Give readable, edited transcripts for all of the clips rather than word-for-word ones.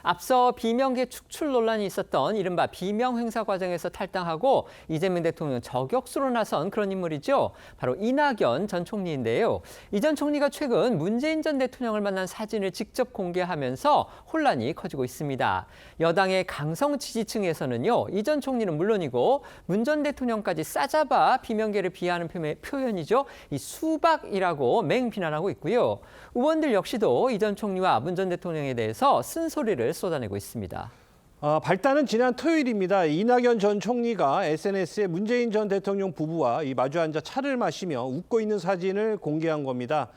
앞서 비명계 축출 논란이 있었던 이른바 비명 행사 과정에서 탈당하고 이재명 대통령 저격수로 나선 그런 인물이죠. 바로 이낙연 전 총리인데요. 이 전 총리가 최근 문재인 전 대통령을 만난 사진을 직접 공개하면서 혼란이 커지고 있습니다. 여당의 강성 지지층에서는요, 이 전 총리는 물론이고 문 전 대통령까지 싸잡아 비명계를 비하하는 표현이죠. 이 수박이라고 맹비난하고 있고요. 의원들 역시도 이 전 총리와 문 전 대통령에 대해서 쓴소리를 쏟아내고 있습니다. 발단은 지난 토요일입니다. 이낙연 전 총리가 SNS에 문재인 전 대통령 부부와 마주 앉아 차를 마시며 웃고 있는 사진을 공개한 겁니다.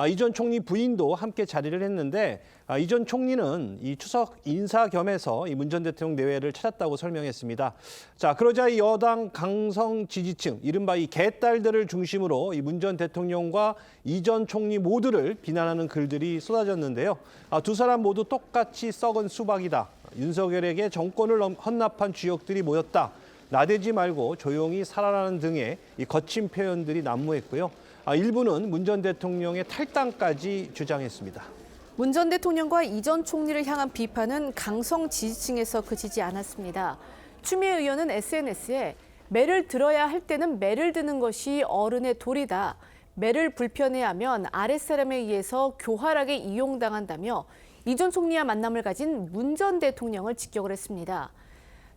이 전 총리 부인도 함께 자리를 했는데 이 전 총리는 이 추석 인사 겸해서 문 전 대통령 내외를 찾았다고 설명했습니다. 자, 그러자 이 여당 강성 지지층, 이른바 이 개딸들을 중심으로 문 전 대통령과 이 전 총리 모두를 비난하는 글들이 쏟아졌는데요. 두 사람 모두 똑같이 썩은 수박이다. 윤석열에게 정권을 헌납한 주역들이 모였다. 나대지 말고 조용히 살아라는 등의 이 거친 표현들이 난무했고요. 일부는 문 전 대통령의 탈당까지 주장했습니다. 문 전 대통령과 이 전 총리를 향한 비판은 강성 지지층에서 그치지 않았습니다. 추미애 의원은 SNS에 매를 들어야 할 때는 매를 드는 것이 어른의 도리다. 매를 불편해하면 아랫사람에 의해서 교활하게 이용당한다며 이 전 총리와 만남을 가진 문 전 대통령을 직격을 했습니다.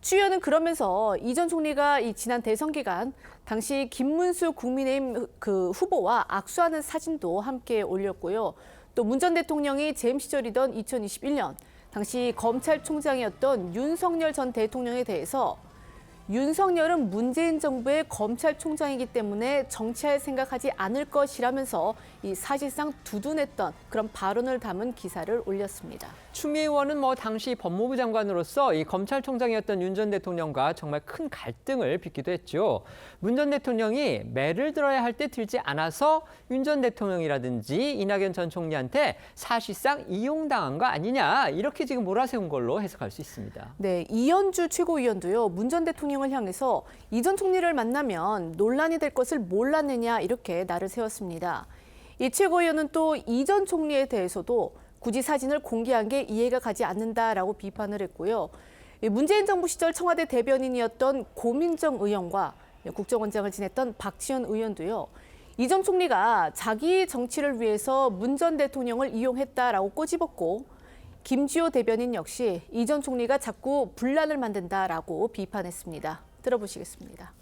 추 의원은 그러면서 이 전 총리가 지난 대선 기간 당시 김문수 국민의힘 후보와 악수하는 사진도 함께 올렸고요. 또 문 전 대통령이 재임 시절이던 2021년 당시 검찰총장이었던 윤석열 전 대통령에 대해서 윤석열은 문재인 정부의 검찰총장이기 때문에 정치할 생각하지 않을 것이라면서 사실상 두둔했던 그런 발언을 담은 기사를 올렸습니다. 추미애 의원은 당시 법무부 장관으로서 이 검찰총장이었던 윤 전 대통령과 정말 큰 갈등을 빚기도 했죠. 문 전 대통령이 매를 들어야 할 때 들지 않아서 윤 전 대통령이라든지 이낙연 전 총리한테 사실상 이용당한 거 아니냐, 이렇게 지금 몰아세운 걸로 해석할 수 있습니다. 네, 이현주 최고위원도요, 문 전 대통령을 향해서 이 전 총리를 만나면 논란이 될 것을 몰랐느냐, 이렇게 날을 세웠습니다. 이 최고위원은 또 이 전 총리에 대해서도 굳이 사진을 공개한 게 이해가 가지 않는다라고 비판을 했고요. 문재인 정부 시절 청와대 대변인이었던 고민정 의원과 국정원장을 지냈던 박지원 의원도요, 이 전 총리가 자기 정치를 위해서 문 전 대통령을 이용했다라고 꼬집었고, 김주호 대변인 역시 이 전 총리가 자꾸 분란을 만든다라고 비판했습니다. 들어보시겠습니다.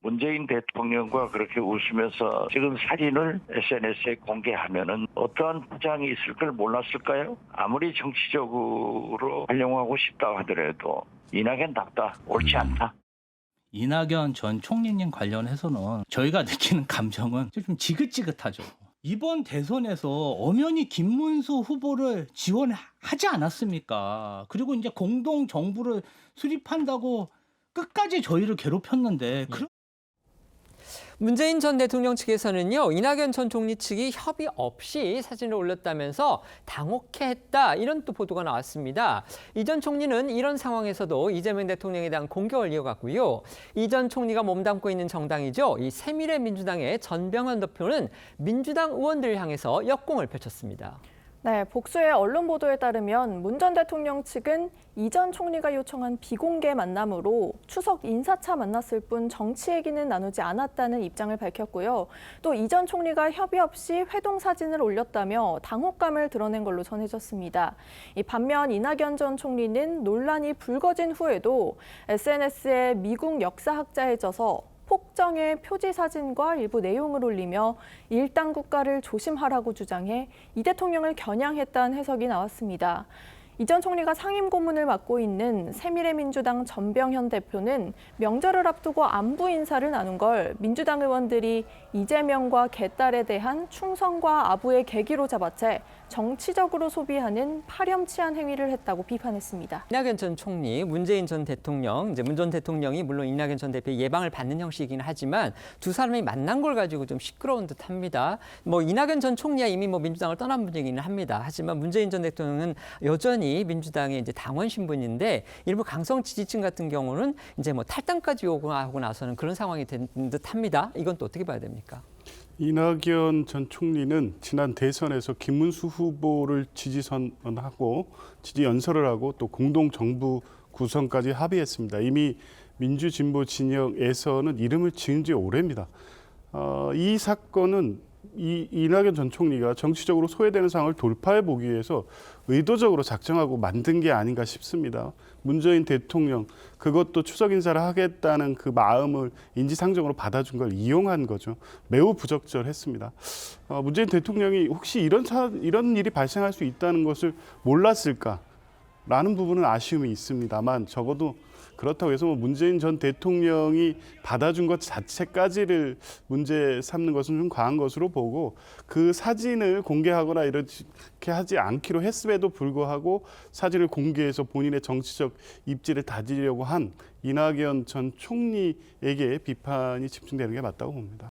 문재인 대통령과 그렇게 웃으면서 지금 사진을 SNS에 공개하면은 어떠한 부장이 있을 걸 몰랐을까요? 아무리 정치적으로 활용하고 싶다 하더라도 이낙연답다, 옳지 않다. 이낙연 전 총리님 관련해서는 저희가 느끼는 감정은 좀 지긋지긋하죠. 이번 대선에서 엄연히 김문수 후보를 지원하지 않았습니까? 그리고 이제 공동 정부를 수립한다고 끝까지 저희를 괴롭혔는데 문재인 전 대통령 측에서는요, 이낙연 전 총리 측이 협의 없이 사진을 올렸다면서 당혹해했다, 이런 또 보도가 나왔습니다. 이 전 총리는 이런 상황에서도 이재명 대통령에 대한 공격을 이어갔고요. 이 전 총리가 몸담고 있는 정당이죠, 이 새미래민주당의 전병헌 대표는 민주당 의원들을 향해서 역공을 펼쳤습니다. 네, 복수의 언론 보도에 따르면 문 전 대통령 측은 이 전 총리가 요청한 비공개 만남으로 추석 인사차 만났을 뿐 정치 얘기는 나누지 않았다는 입장을 밝혔고요. 또 이 전 총리가 협의 없이 회동 사진을 올렸다며 당혹감을 드러낸 걸로 전해졌습니다. 반면 이낙연 전 총리는 논란이 불거진 후에도 SNS에 미국 역사학자에 져서 폭정의 표지 사진과 일부 내용을 올리며 일당 국가를 조심하라고 주장해 이 대통령을 겨냥했다는 해석이 나왔습니다. 이 전 총리가 상임 고문을 맡고 있는 새미래민주당 전병헌 대표는 명절을 앞두고 안부 인사를 나눈 걸 민주당 의원들이 이재명과 개딸에 대한 충성과 아부의 계기로 잡아채 정치적으로 소비하는 파렴치한 행위를 했다고 비판했습니다. 이낙연 전 총리, 문재인 전 대통령, 문 전 대통령이 물론 이낙연 전 대표의 예방을 받는 형식이긴 하지만 두 사람이 만난 걸 가지고 좀 시끄러운 듯합니다. 이낙연 전 총리야 이미 민주당을 떠난 분이기는 합니다. 하지만 문재인 전 대통령은 여전히 민주당의 당원 신분인데 일부 강성 지지층 같은 경우는 탈당까지 요구하고 나서는 그런 상황이 된 듯합니다. 이건 또 어떻게 봐야 됩니까? 이낙연 전 총리는 지난 대선에서 김문수 후보를 지지 선언하고 지지 연설을 하고 또 공동 정부 구성까지 합의했습니다. 이미 민주진보 진영에서는 이름을 지은 지 오래입니다. 이 사건은 이낙연 전 총리가 정치적으로 소외되는 상황을 돌파해 보기 위해서 의도적으로 작정하고 만든 게 아닌가 싶습니다. 문재인 대통령 그것도 추석 인사를 하겠다는 그 마음을 인지상정으로 받아준 걸 이용한 거죠. 매우 부적절했습니다. 문재인 대통령이 혹시 이런 일이 발생할 수 있다는 것을 몰랐을까라는 부분은 아쉬움이 있습니다만 적어도 그렇다고 해서 문재인 전 대통령이 받아준 것 자체까지를 문제 삼는 것은 좀 과한 것으로 보고 그 사진을 공개하거나 이렇게 하지 않기로 했음에도 불구하고 사진을 공개해서 본인의 정치적 입지를 다지려고 한 이낙연 전 총리에게 비판이 집중되는 게 맞다고 봅니다.